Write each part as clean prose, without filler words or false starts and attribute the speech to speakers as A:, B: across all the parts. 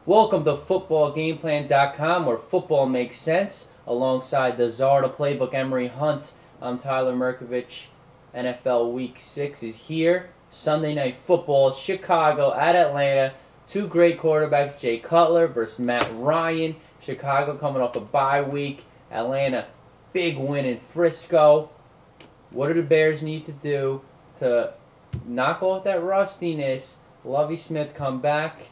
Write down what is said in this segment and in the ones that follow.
A: Welcome to footballgameplan.com, where football makes sense. Alongside the czar to playbook, Emery Hunt, I'm Tyler Merkovich. NFL Week 6 is here. Sunday Night Football, Chicago at Atlanta. Two great quarterbacks, Jay Cutler versus Matt Ryan. Chicago coming off a bye week. Atlanta, big win in Frisco. What do the Bears need to do to knock off that rustiness? Lovie Smith come back.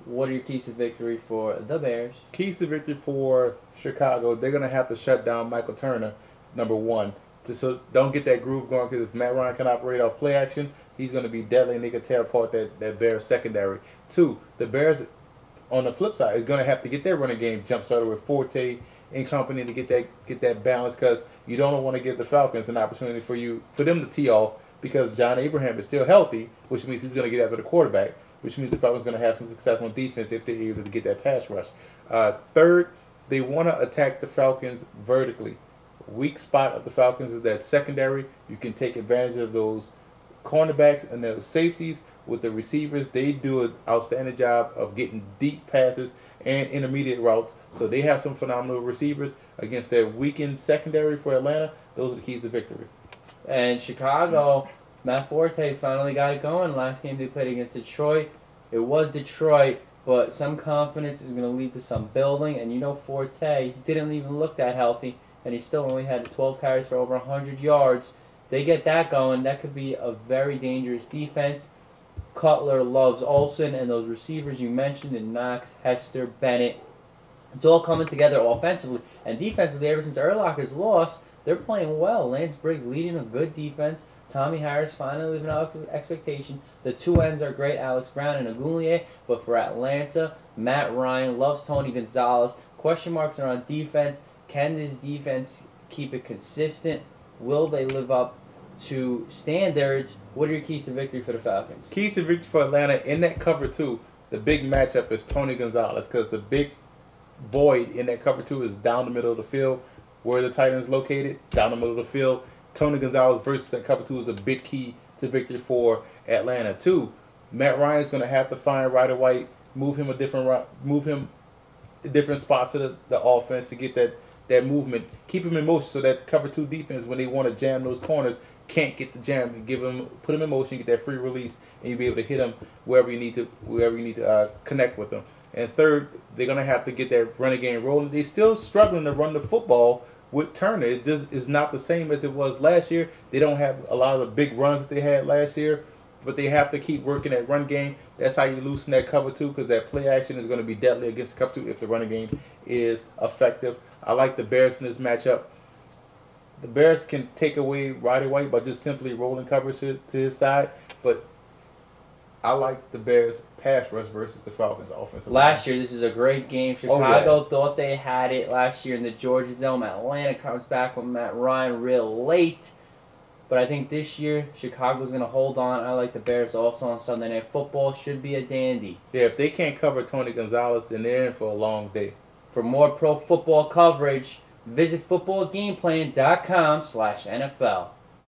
A: What are your keys to victory for the Bears?
B: Keys to victory for Chicago, they're going to have to shut down Michael Turner, number one. So don't get that groove going, because if Matt Ryan can operate off play action, he's going to be deadly and they can tear apart that Bears secondary. Two, the Bears, on the flip side, is going to have to get their running game jump started with Forte and company to get that balance, because you don't want to give the Falcons an opportunity for them to tee off, because John Abraham is still healthy, which means he's going to get after the quarterback, which means the Falcons are going to have some success on defense if they're able to get that pass rush. Third, they want to attack the Falcons vertically. Weak spot of the Falcons is that secondary. You can take advantage of those cornerbacks and those safeties with the receivers. They do an outstanding job of getting deep passes and intermediate routes. So they have some phenomenal receivers against their weakened secondary for Atlanta. Those are the keys to victory.
A: And Chicago, Matt Forte finally got it going. Last game they played against Detroit. It was Detroit, but some confidence is going to lead to some building. And you know Forte, he didn't even look that healthy, and he still only had 12 carries for over 100 yards. They get that going, that could be a very dangerous defense. Cutler loves Olsen and those receivers you mentioned in Knox, Hester, Bennett. It's all coming together offensively. And defensively, ever since Urlacher's loss, they're playing well. Lance Briggs leading a good defense. Tommy Harris finally living up to expectation. The two ends are great, Alex Brown and Agoulier. But for Atlanta, Matt Ryan loves Tony Gonzalez. Question marks are on defense. Can this defense keep it consistent? Will they live up to standards? What are your keys to victory for the Falcons?
B: Keys to victory for Atlanta in that cover two. The big matchup is Tony Gonzalez, because the big void in that cover two is down the middle of the field. Where the tight end is located, down the middle of the field. Tony Gonzalez versus that cover two is a big key to victory for Atlanta. Two, Matt Ryan's going to have to find Roddy White, move him different spots of the offense to get that movement, keep him in motion, so that cover two defense, when they want to jam those corners, can't get the jam. Put him in motion, get that free release, and you'll be able to hit him wherever you need to connect with them. And third, they're going to have to get that running game rolling. They're still struggling to run the football with Turner. It just is not the same as it was last year. They don't have a lot of the big runs that they had last year, but they have to keep working that run game. That's how you loosen that cover two, because that play action is going to be deadly against cover two if the running game is effective. I like the Bears in this matchup. The Bears can take away Roddy White by just simply rolling coverage to his side, but I like the Bears pass rush versus the Falcons offensive line.
A: Last year, this is a great game. Chicago thought they had it last year in the Georgia Dome. Atlanta comes back with Matt Ryan real late. But I think this year, Chicago's going to hold on. I like the Bears also on Sunday Night Football. Should be a dandy.
B: Yeah, if they can't cover Tony Gonzalez, then they're in for a long day.
A: For more pro football coverage, visit footballgameplan.com/NFL.